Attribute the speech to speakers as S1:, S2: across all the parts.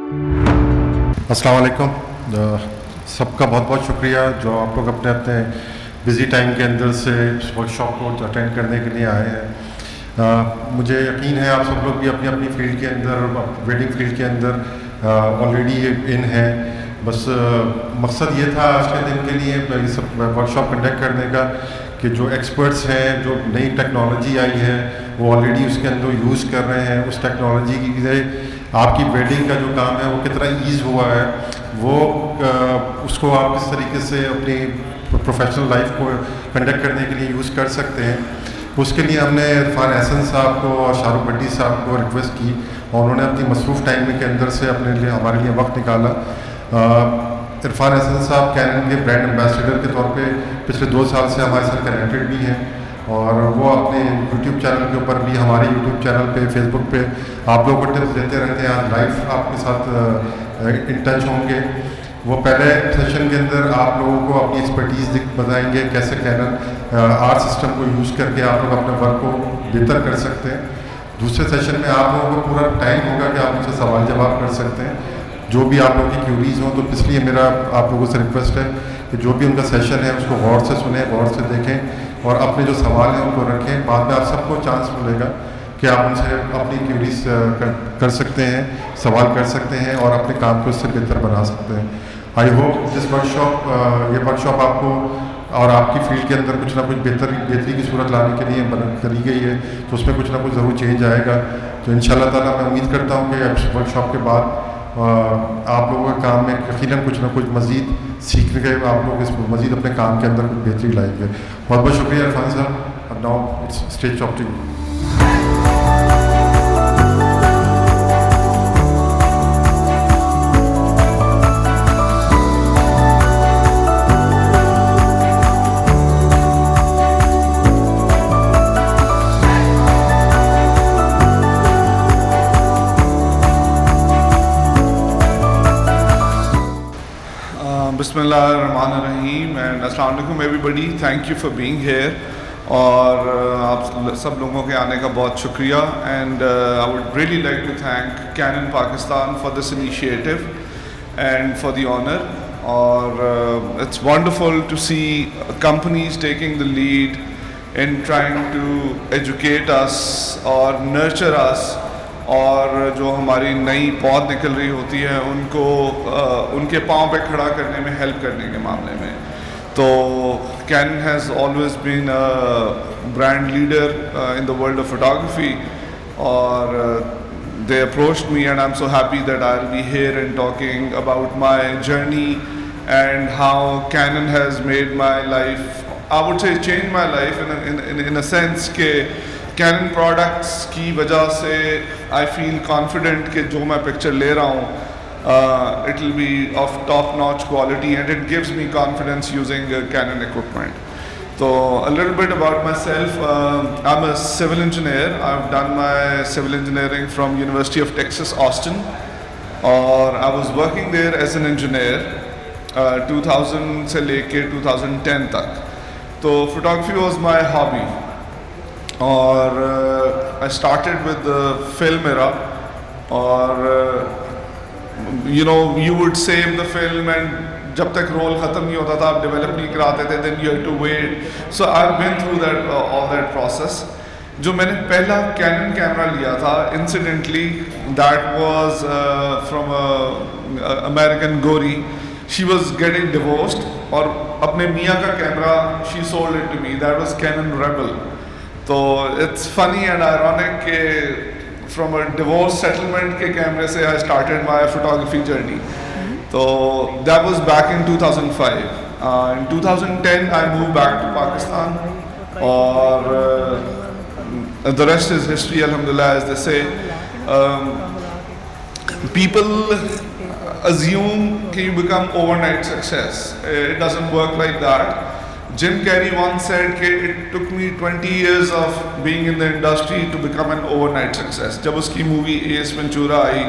S1: अस्सलाम वालेकुम। सबका बहुत बहुत शुक्रिया जो आप लोग अपने अपने बिज़ी टाइम के अंदर से इस वर्कशॉप को अटेंड करने के लिए आए हैं। मुझे यकीन है आप सब लोग भी अपनी अपनी फील्ड के अंदर, वेडिंग फील्ड के अंदर ऑलरेडी इन हैं। बस मकसद ये था आज के दिन के लिए ये सब वर्कशॉप कंडक्ट करने का कि जो एक्सपर्ट्स हैं, जो नई टेक्नोलॉजी आई है वो ऑलरेडी उसके अंदर यूज़ कर रहे हैं। उस टेक्नोलॉजी की आपकी वेडिंग का जो काम है वो कितना ईज़ हुआ है, वो उसको आप किस तरीके से अपनी प्रोफेशनल लाइफ को कंडक्ट करने के लिए यूज़ कर सकते हैं। उसके लिए हमने इरफान एहसन साहब को और शाहरुख भट्टी साहब को रिक्वेस्ट की और उन्होंने अपनी मसरूफ़ टाइम के अंदर से हमारे लिए वक्त निकाला। इरफान एहसन साहब कैनन के ब्रांड एम्बेसडर के तौर पे पिछले 2 साल से हमारे साथ कनेक्टेड भी हैं और वो अपने यूट्यूब चैनल के ऊपर भी, हमारे यूट्यूब चैनल पे, फेसबुक पे आप लोगों को टिप्स देते रहते हैं। आज लाइव आपके साथ इन टच होंगे। वो पहले सेशन के अंदर आप लोगों को अपनी एक्सपर्टीज़ बताएंगे कैसे कैनन आर्ट सिस्टम को यूज़ करके आप लोग अपने वर्क को बेहतर कर सकते हैं। दूसरे सेशन में आप लोगों को पूरा टाइम होगा कि आप उनसे सवाल जवाब कर सकते हैं, जो भी आप लोगों की क्यूरीज हों। तो इसलिए मेरा आप लोगों से रिक्वेस्ट है कि जो भी उनका सेशन है उसको गौर से सुने, गौर से देखें और अपने जो सवाल हैं उनको रखें। बाद में आप सबको चांस मिलेगा कि आप उनसे अपनी क्यूरीज कर सकते हैं, सवाल कर सकते हैं और अपने काम को उससे बेहतर बना सकते हैं। आई होप दिस वर्कशॉप, ये वर्कशॉप आपको और आपकी फील्ड के अंदर कुछ ना कुछ बेहतरी की सूरत लाने के लिए करी गई है, तो उसमें कुछ ना कुछ ज़रूर चेंज आएगा। तो इंशाल्लाह ताला मैं उम्मीद करता हूँ कि इस वर्कशॉप के बाद आप लोगों के काम में यकीनन कुछ ना कुछ मज़ीद सीखने के, आप लोग इस मज़ीद अपने काम के अंदर कुछ बेहतरी लाएंगे। बहुत बहुत शुक्रिया इरफान साहब। Now it's stage of to you.
S2: Bismillahirrahmanirrahim and Assalamu alaikum everybody. Thank you for being here और आप सब लोगों के आने का बहुत शुक्रिया and I would really like to thank Canon Pakistan for this initiative and for the honor और it's wonderful to see companies taking the lead in trying to educate us और nurture us और जो हमारी नई पौध निकल रही होती है उनको उनके पाँव पे खड़ा करने में हेल्प करने के मामले में। तो Canon has always been a brand leader in the world of photography और they approached me and I'm so happy that I'll be here and talking about my journey and how Canon has made my life, I would say changed my life in a sense के Canon products की वजह से I feel confident कि जो मैं picture ले रहा हूँ it will be of top notch quality and it gives me confidence using Canon equipment. So a little bit about myself, I'm a civil engineer. I've done my civil engineering from University of Texas Austin और I was working there as an engineer 2000 से लेके 2010 तक। तो photography was my hobby और I started with the film era और you know you would save the film and जब तक role ख़त्म नहीं होता था आप डेवलप नहीं कराते थे, then you had to wait. So I've been through that all that process. जो मैंने पहला Canon कैमरा लिया था incidentally that was from a American Gori. She was getting divorced और अपने मियाँ का camera she sold it to me. That was Canon Rebel. तो it's funny and ironic कि from a divorce settlement के कैमरे से I started my photography journey. So that was back in 2005. In 2010 I moved back to Pakistan और the rest is history, alhamdulillah, as they say. People assume that you become overnight success. It doesn't work like that. Jim Carrey once said that it took me 20 years of being in the industry to become an overnight success. जब उसकी movie S Ventura आई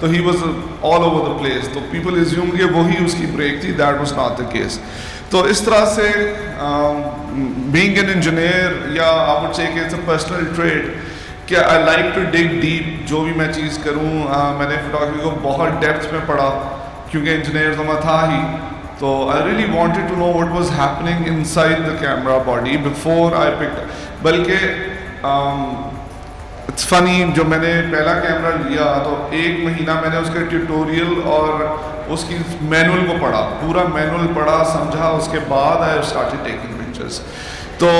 S2: तो he was all over the place. तो people assume कि वही उसकी break थी. That was not the case. तो इस तरह से being an engineer या I would say कि it's a personal trait कि I like to dig deep, जो भी मैं चीज़ करूँ मैंने फोटोग्राफी को बहुत डेप्थ में पढ़ा क्योंकि इंजीनियर तो मैं था ही, तो I really wanted to know what was happening inside the camera body before I picked. बल्कि इट्स फनी, जो मैंने पहला कैमरा लिया तो 1 महीना मैंने उसके ट्यूटोरियल और उसकी मैनुअल को पढ़ा, पूरा मैनुअल पढ़ा, समझा, उसके बाद आई स्टार्टेड टेकिंग पिक्चर्स। तो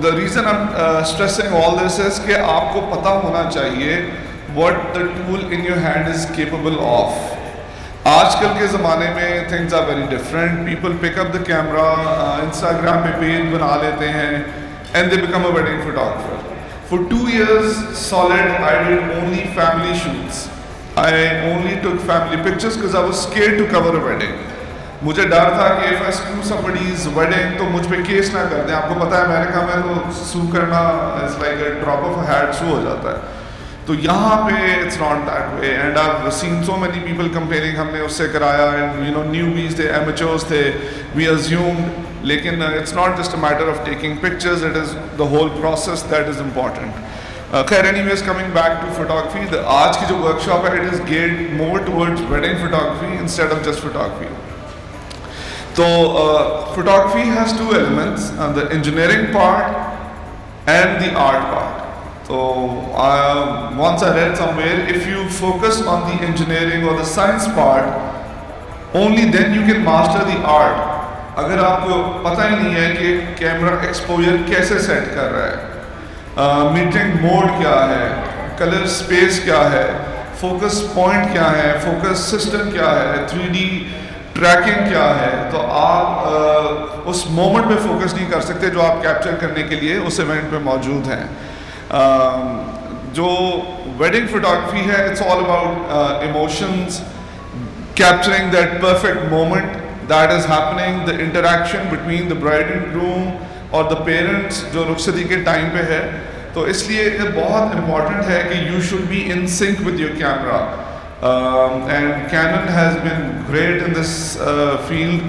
S2: the reason I am stressing all this is कि आपको पता होना चाहिए what the tool in your hand is capable of. आजकल के ज़माने में things are very different, people pick up the camera, Instagram पे पेज बना लेते हैं and they become a wedding photographer. For 2 years solid, I did only family shoots. I only took family pictures because I was scared to cover a wedding. मुझे डर था कि if I screw somebody's wedding तो मुझ पे case ना कर दें। आपको पता है अमेरिका में तो सू करना is like a drop of a hat, सू हो जाता है। तो यहाँ पे it's not that way and I've seen so many people complaining हमने उससे कराया and you know newbies थे, amateurs थे, we assumed, लेकिन it's not just a matter of taking pictures, it is the whole process that is important. खैर anyways, coming back to photography, आज की जो workshop है it is geared more towards wedding photography instead of just photography. So photography has 2 elements, the engineering part and the art part. So once I read somewhere, if you focus on the engineering or the science part, only then you can master the art. अगर आपको पता ही नहीं है कि camera exposure कैसे set कर रहा है, मीटरिंग मोड क्या है, कलर स्पेस क्या है, फोकस पॉइंट क्या है, फोकस सिस्टम क्या है, 3D ट्रैकिंग क्या है, तो आप उस मोमेंट पे फोकस नहीं कर सकते जो आप कैप्चर करने के लिए उस इवेंट पे मौजूद हैं। जो वेडिंग फोटोग्राफी है it's all about emotions, capturing that perfect moment that is happening, the interaction between the bride and groom और the parents जो रुखसती के टाइम पे है। तो इसलिए ये बहुत important है कि you should be in sync with your camera, and Canon has been great in this field.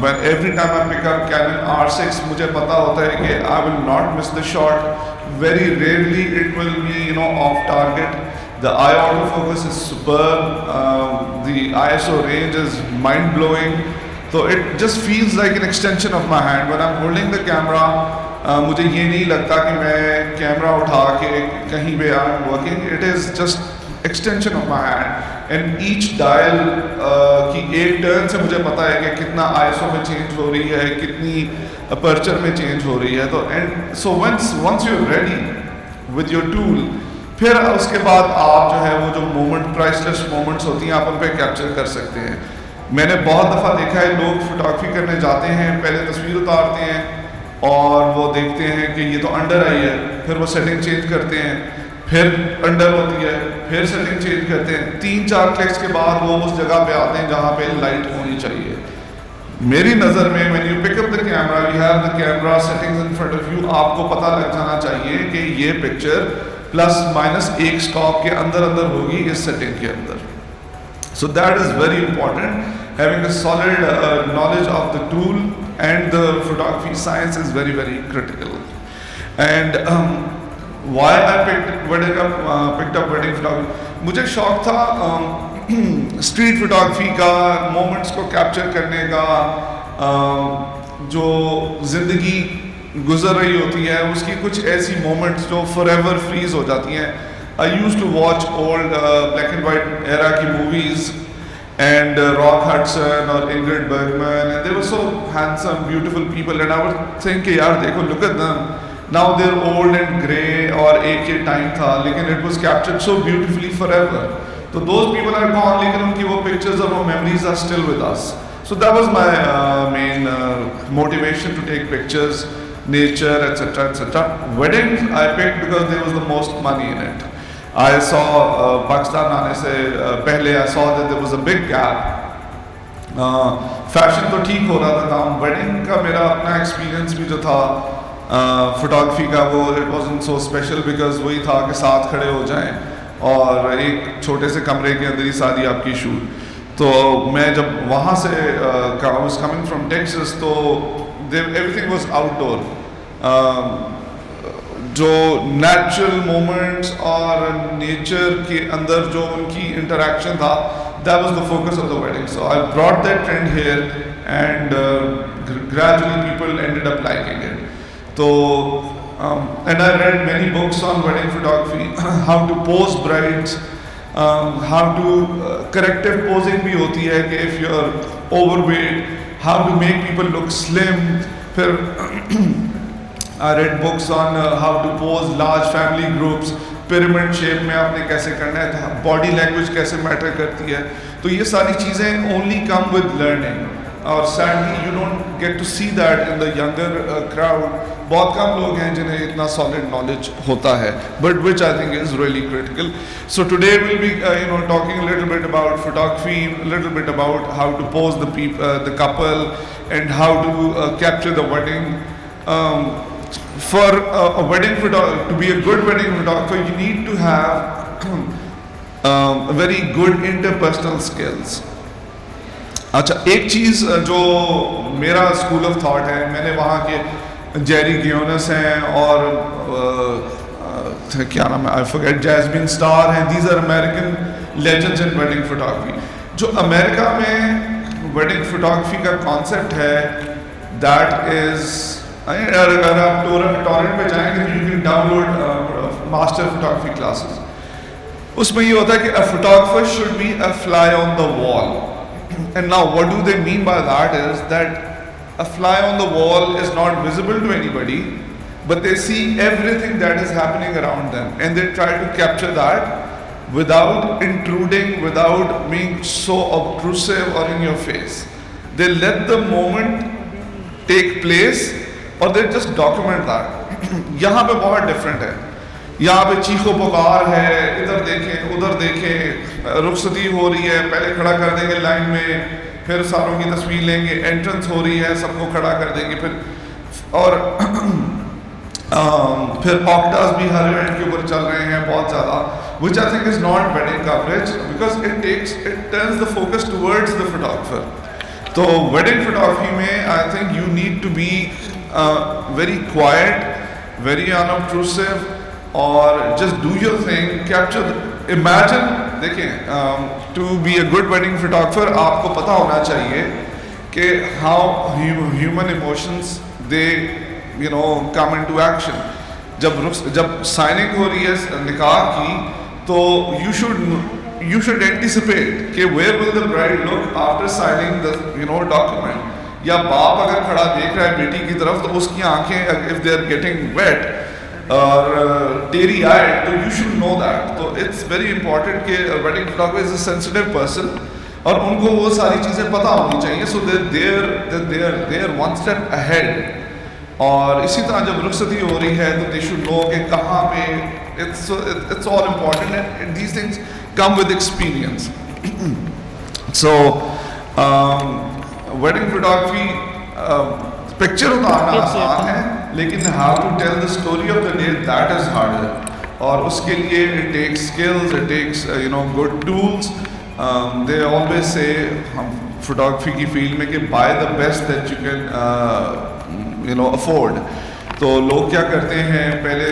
S2: When every time I pick up Canon R6 मुझे पता होता है कि I will not miss the shot. Very rarely it will be off target. The eye autofocus is superb. The ISO range is mind-blowing. So it just feels like an extension of my hand. When I'm holding the camera, मुझे ये नहीं लगता कि मैं camera उठा के कहीं पे I'm working. It is just extension of my hand. And each dial की एक टर्न से मुझे पता है कि कितना ISO में चेंज हो रही है, कितनी aperture में चेंज हो रही है। तो and so once you're ready with your tool, फिर उसके बाद आप जो है वो जो मोमेंट, प्राइसलेस मोमेंट्स होती हैं, आप उन पर कैप्चर कर सकते हैं। मैंने बहुत दफ़ा देखा है लोग फोटोग्राफी करने जाते हैं, पहले तस्वीर उतारते हैं और वो देखते हैं कि ये तो अंडर आई है, फिर वो सेटिंग चेंज करते हैं, फिर अंडर होती है, फिर सेटिंग चेंज करते हैं, 3-4 क्लिक्स के बाद वो उस जगह पे आते हैं जहाँ पे लाइट होनी चाहिए। मेरी नज़र में when you pick up the camera, you have the camera settings in front of you, आपको पता लग जाना चाहिए कि ये पिक्चर प्लस माइनस एक स्टॉप के अंदर होगी इस सेटिंग के अंदर। So that is very important, having a solid knowledge of the tool and the photography science is very very critical. And why I picked up wedding photography, मुझे शौक था स्ट्रीट फोटोग्राफी का, मोमेंट्स को capture करने का, जो ज़िंदगी गुजर रही होती है उसकी कुछ ऐसी मोमेंट्स जो फॉरएवर फ्रीज हो जाती हैं। I used to watch old black and white era की मूवीज़ एंड रॉक हडसन और Ingrid Bergman, and they were so handsome beautiful people, and I would think कि यार देखो, look at them now, they are old and grey, और एक ये time था लेकिन it was captured so beautifully forever. तो दोज पीपल आर गॉन, लेकिन उनकी वो पिक्चर्स और वो memories are still with us. So that was my main motivation to take pictures, nature, etc. Weddings I picked because there was the most money in it. I saw Pakistan आने से पहले I saw that there was a big gap. Fashion तो ठीक हो रहा था काम, wedding का मेरा अपना एक्सपीरियंस भी जो था फोटोग्राफी का, वो it wasn't so special because वही था कि साथ खड़े हो जाएं और एक छोटे से कमरे के अंदर ही शादी आपकी शूट। तो मैं जब वहाँ से I was coming from Texas, तो everything was outdoor. जो नेचुरल मोमेंट्स और नेचर के अंदर जो उनकी इंटरेक्शन था, that was the focus of the wedding. So I brought that trend here, and gradually people ended up liking it. So and I read many books on wedding photography, how to pose brides, how to corrective posing भी होती है कि if you're overweight, how to make people look slim. फिर I read books on how to pose large family groups, pyramid shape में आपने कैसे करना है, body language कैसे matter करती है. तो ये सारी चीज़ें only come with learning, और sadly you don't get to see that in the younger crowd. बहुत कम लोग हैं जिन्हें इतना solid knowledge होता है, but which I think is really critical. So today we'll be talking a little bit about photography, a little bit about how to pose the couple, and how to capture the wedding. For a wedding photographer, to be a good wedding photographer, you need to have very good interpersonal skills. अच्छा, एक चीज़ जो मेरा school of thought है, मैंने वहाँ के Jerry गियोनस हैं और क्या नाम है, आई फॉरगेट, जैस्मिन स्टार हैं. These are American legends in wedding photography. जो अमेरिका में वेडिंग फोटोग्राफी का कॉन्सेप्ट है, दैट इज़, अगर आप टॉरेंट पे जाएंगे तो you can download master photography classes. उसमें ये होता है कि a photographer should be a fly on the wall. And now what do they mean by that is that a fly on the wall is not visible to anybody, but they see everything that is happening around them, and they try to capture that without intruding, without being so obtrusive or in your face. They let the moment take place, और they just document that. यहाँ पे बहुत different है. यहाँ पे चीखो पुकार है, इधर देखें उधर देखें, रुखसती हो रही है, पहले खड़ा कर देंगे लाइन में, फिर सारों की तस्वीर लेंगे, एंट्रेंस हो रही है, सबको खड़ा कर देंगे, फिर और फिर ऑक्टास भी हर इवेंट के ऊपर चल रहे हैं बहुत ज़्यादा, which I think is not wedding coverage, because it turns the focus towards the photographer. तो wedding photography में I think you need to be very quiet, very unobtrusive, और just do your thing, capture. Imagine, देखें, to be a good wedding photographer आपको पता होना चाहिए कि how human emotions they come into action. जब signing हो रही है निकाह की, तो you should anticipate कि where will the bride look after signing the document. या बाप अगर खड़ा देख रहा है बेटी की तरफ, तो उसकी आंखें if they are getting wet और teary eyed, तो you should know that. तो it's very important कि wedding photographer is a sensitive person, और उनको वो सारी चीज़ें पता होनी चाहिए, so they're one step ahead. और इसी तरह जब रुखसती हो रही है, तो they should know कि कहाँ पे, it's all important, and these things come with experience. So wedding photography picture उतारना आसान है, लेकिन how to tell the story of the day, that is harder. और उसके लिए it takes skills, it takes good tools. They always say हम photography की field में कि buy the best that you can afford. तो लोग क्या करते हैं, पहले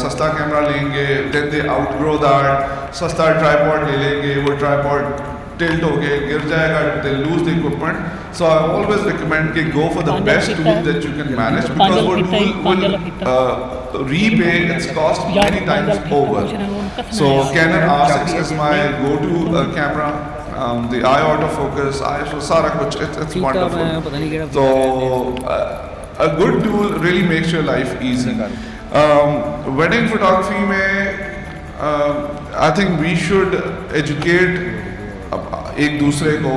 S2: सस्ता कैमरा लेंगे, देन दे आउटग्रो दैट, सस्ता ट्राइपॉड ले लेंगे, वो ट्राइपॉड टिल्ट हो गए, गिर जाएगा, they lose the equipment. So I always recommend कि go for the best tool that you can manage, because वो tool will repay its cost many times over. So Canon R6 is my go-to camera. The eye autofocus, ISO, सारा कुछ, it's wonderful. So a good tool really makes your life easy. Wedding photography में I think we should educate एक दूसरे को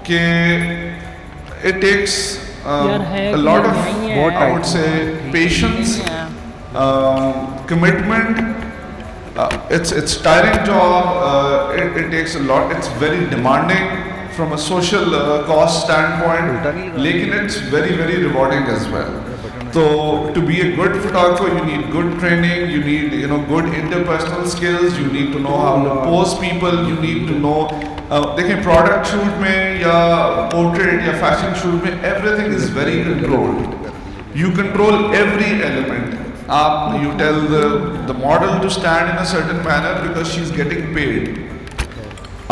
S2: कि it takes a lot of, I would say, patience, commitment. It's tiring job. It takes a lot. It's very demanding from a social cost standpoint. लेकिन it's very rewarding as well. So to be a good photographer, you need good training. You need good interpersonal skills. You need to know how to pose people. You need to know. देखिए product shoot में या portrait या fashion shoot में everything is very controlled. You control every element. आप you tell the model to stand in a certain manner because she is getting paid.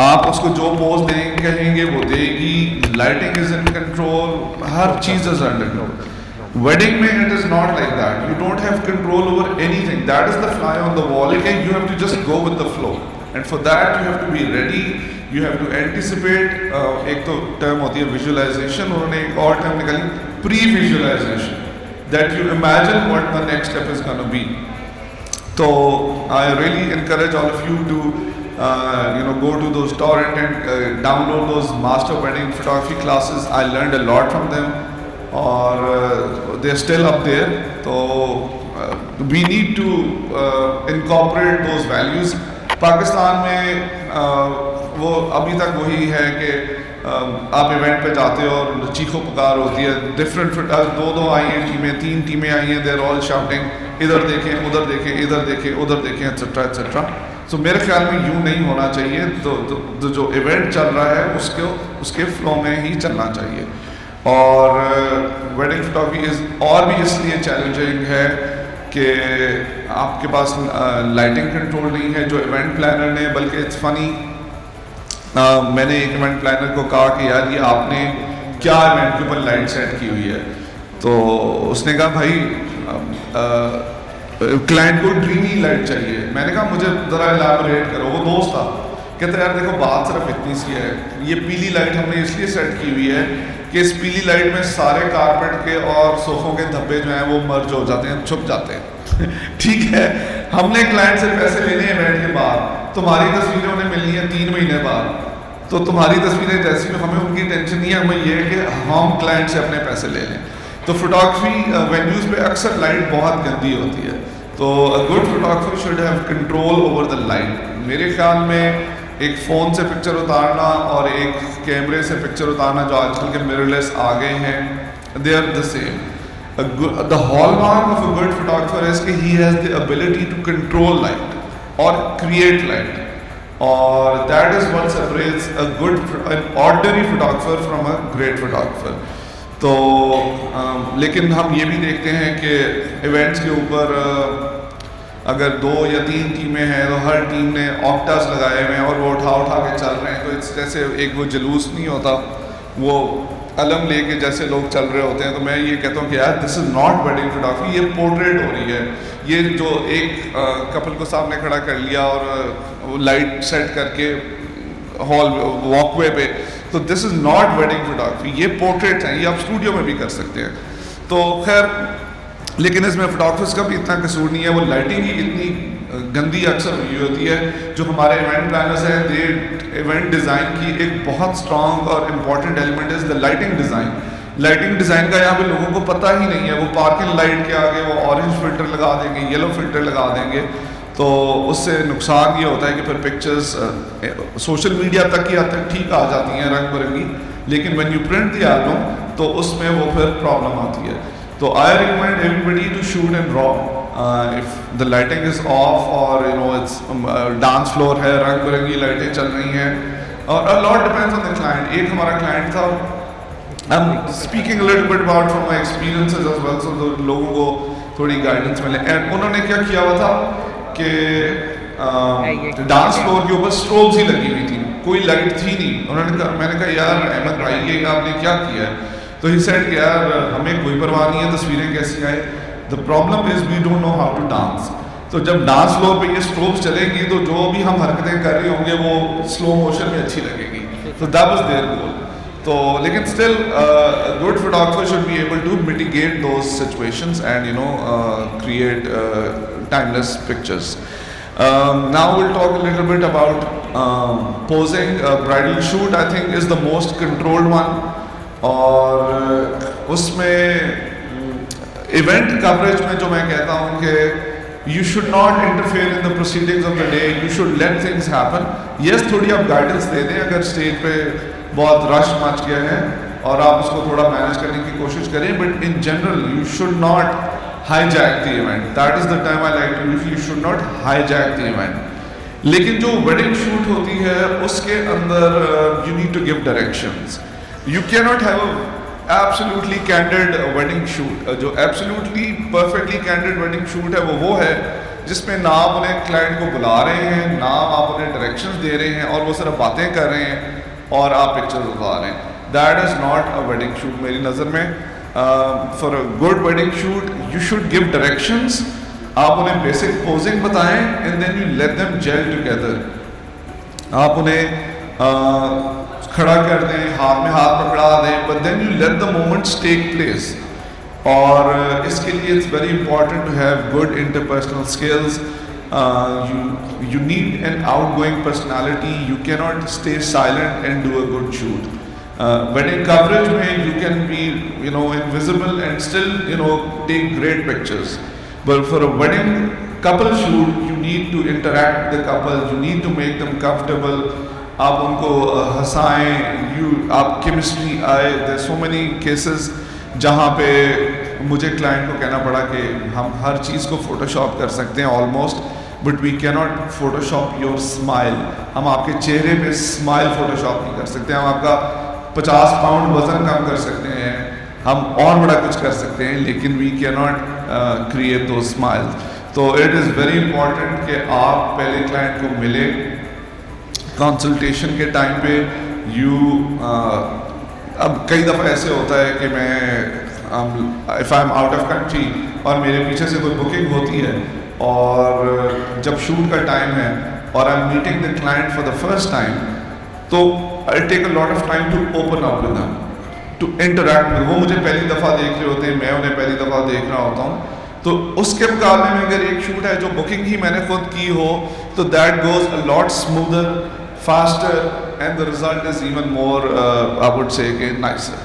S2: आप उसको जो pose देंगे कहेंगे वो देगी, लाइटिंग इज इन कंट्रोल, हर चीज इज अंडर कंट्रोल। वेडिंग में it is not like that, you don't have control over anything, that is the fly on the wall, you have to just go with the flow and for that you have to be ready, you have to anticipate. एक तो term होती है visualisation, उन्होंने एक और term निकाली pre visualisation, that you imagine what the next step is gonna be. तो I really encourage all of you to go to those torrent and download those master wedding photography classes. I learned a lot from them, or they're still up there. So we need to incorporate those values. Pakistan में वो अभी तक वही है कि आप event पे जाते हो और चीखो पुकार होती है, डिफरेंट दो आई हैं टीमें, 3 टीमें आई हैं, देयर ऑल शाउटिंग, इधर देखें उधर देखें, इधर देखें उधर देखें, एट्सेट्रा एट्सेट्रा। सो मेरे ख्याल में यूँ नहीं होना चाहिए। तो जो इवेंट चल रहा है उसके फ्लो में ही चलना चाहिए। और वेडिंग फोटोग्राफी इज़ और भी इसलिए चैलेंजिंग है कि आपके पास लाइटिंग कंट्रोल नहीं है जो इवेंट प्लानर ने, बल्कि इट्स फनी, मैंने एक इवेंट प्लानर को कहा कि यार ये आपने क्या इवेंट के ऊपर लाइट सेट की हुई है, तो उसने कहा भाई क्लाइंट को ड्रीमी लाइट चाहिए। मैंने कहा मुझे ज़रा एलैबोरेट करो। वो दोस्त था, कहता यार देखो बात सिर्फ इतनी सी है, ये पीली लाइट हमने इसलिए सेट की हुई है कि इस पीली लाइट में सारे कारपेट के और सोफ़ों के धब्बे जो हैं वो मर्ज हो जाते हैं, छुप जाते हैं ठीक है, हमने क्लाइंट से पैसे लेने हैं इवेंट के बाद, तुम्हारी तस्वीरें उन्हें मिलनी है 3 महीने बाद, तो तुम्हारी तस्वीरें जैसी, हमें उनकी टेंशन नहीं है, हमें ये है कि हम क्लाइंट से अपने पैसे ले लें। तो फोटोग्राफी वेन्यूज़ पे अक्सर लाइट बहुत गंदी होती है, तो good photographer should have control over the light. मेरे ख्याल में एक फ़ोन से पिक्चर उतारना और एक कैमरे से पिक्चर उतारना जो आजकल के मिररलेस आ गए हैं, they are the same. The hallmark of a good photographer is कि he has the ability to control light और क्रिएट लाइट, और that is what separates a good and ordinary photographer from a great photographer. तो लेकिन हम ये भी देखते हैं कि इवेंट्स के ऊपर अगर 2 या 3 टीमें हैं तो हर टीम ने ऑक्टास लगाए हुए हैं और वो उठा के चल रहे हैं, तो इस जैसे एक वो जुलूस नहीं होता, वो अलम लेके जैसे लोग चल रहे होते हैं। तो मैं ये कहता हूँ कि यार this is not wedding photography, ये पोर्ट्रेट हो रही है। ये जो एक कपल को सामने खड़ा कर लिया और लाइट सेट करके हॉल वॉकवे पे, तो this is not wedding photography, ये पोर्ट्रेट्स हैं, ये आप स्टूडियो में भी कर सकते हैं। तो खैर, लेकिन इसमें फोटोग्राफर्स का भी इतना कसूर नहीं है, वो लाइटिंग ही इतनी गंदी अक्सर हुई होती है। जो हमारे इवेंट प्लानर्स हैं, दे इवेंट डिज़ाइन की एक बहुत स्ट्रॉन्ग और important element is the lighting design. Lighting design का यहाँ पे लोगों को पता ही नहीं है, वो पार्किंग लाइट के आगे वो ऑरेंज फिल्टर लगा देंगे, येलो फिल्टर लगा देंगे, तो उससे नुकसान ये होता है कि फिर पिक्चर्स सोशल मीडिया तक की हद तक ठीक आ जाती हैं रंग बिरंगी, लेकिन when you print the album तो उसमें वो फिर प्रॉब्लम आती है। तो I recommend everybody to shoot in raw if the lighting is off, और you know it's dance floor है, रंग बिरंगी लाइटें चल रही हैं, और a lot depends on the client. एक हमारा क्लाइंट था, I am speaking a little bit about from my experiences as well, so लोगों को थोड़ी गाइडेंस मिले। एंड उन्होंने क्या किया हुआ था कि डांस फ्लोर के ऊपर स्ट्रोब्स ही लगी हुई थी, कोई लाइट थी नहीं। उन्होंने कहा, मैंने कहा यार अहमद भाई ये आपने क्या किया है? तो ही सेड कि यार हमें कोई परवाह नहीं है तस्वीरें कैसी आए, the problem is we don't know how to dance. तो जब डांस फ्लोर पे ये स्ट्रोब्स चलेंगी तो जो भी हम हरकतें कर रहे होंगे वो स्लो मोशन में अच्छी लगेगी। तो दैट वाज देयर गोल। तो लेकिन still good photographer should be able to mitigate those situations and you know create timeless pictures. Now we'll talk a little bit about posing. Bridal shoot I think is the most controlled one, और उसमें event coverage में जो मैं कहता हूँ कि you should not interfere in the proceedings of the day, you should let things happen. Yes, थोड़ी आप guidance दे दें अगर स्टेज पे बहुत रश मच गया है और आप उसको थोड़ा मैनेज करने की कोशिश करें, but in general you should not hijack the event. That is the term I like to use. You should not hijack the event. लेकिन जो wedding shoot होती है उसके अंदर you need to give directions. You cannot have absolutely candid wedding shoot, जो absolutely perfectly candid wedding shoot है वो है जिसमें ना आप उन्हें क्लाइंट को बुला रहे हैं, ना आप उन्हें डायरेक्शंस दे रहे हैं और वो सिर्फ बातें कर रहे हैं और आप पिक्चर्स उठा रहे हैं. That is not a wedding shoot मेरी नज़र में. For a good wedding shoot you should give directions, आप उन्हें बेसिक पोजिंग बताएं and then you let them gel together. आप उन्हें खड़ा कर दें, हाथ में हाथ पकड़ा दें, but then you let the moments take place. और इसके लिए it's very important to have good interpersonal skills. You need an outgoing personality. You cannot stay silent and do a good shoot. Wedding coverage में you can be invisible and still take great pictures. But for a wedding couple shoot, you need to interact with the couple. You need to make them comfortable. आप उनको हंसाएं, आप chemistry आए. There so many cases जहाँ पे मुझे client को कहना पड़ा कि हम हर चीज़ को फोटोशॉप कर सकते हैं almost, but we can not Photoshop your smile. हम आपके चेहरे पे स्माइल फोटोशॉप नहीं कर सकते. हम आपका 50 पाउंड वज़न कम कर सकते हैं, हम और बड़ा कुछ कर सकते हैं, लेकिन वी कैन नॉट क्रिएट दो स्माइल. तो इट इज़ वेरी इंपॉर्टेंट कि आप पहले क्लाइंट को मिले. कंसल्टेशन के टाइम पे अब कई दफ़ा ऐसे होता है कि मैं if I am out of country और मेरे पीछे से कोई बुकिंग होती है और जब शूट का टाइम है और I am meeting the client for the first time, तो I take a lot of time to open up with them, to interact with. वो मुझे पहली दफ़ा देख रहे होते हैं, मैं उन्हें पहली दफ़ा देख रहा होता हूँ. तो उसके मुकाबले में अगर एक शूट है जो बुकिंग ही मैंने खुद की हो, तो that goes a lot smoother, faster, and the result is even more I would say nicer.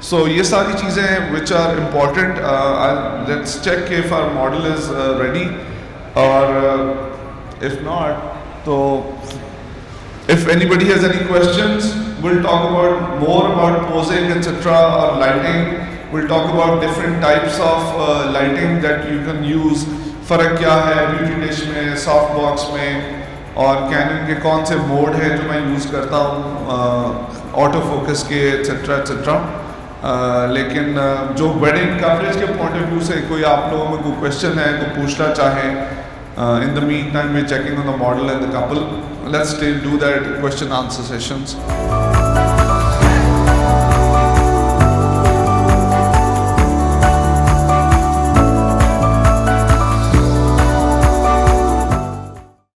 S2: So ये सारी चीज़ें which are important. Let's check if our model is ready, or if not, so if anybody has any questions, we'll talk about more about posing etc. or lighting. We'll talk about different types of lighting that you can use. फ़र्क क्या है beauty dish में, soft box में, और cannon के कौन से mode हैं जो मैं यूज़ करता हूँ, ऑटो फोकस के एट्सेट्रा एट्सेट्रा. लेकिन जो वेडिंग कवरेज के पॉइंट ऑफ व्यू से कोई आप लोगों में कोई क्वेश्चन है तो पूछना चाहें, in the mean time we checking on the model and the couple. Let's do that question answer sessions.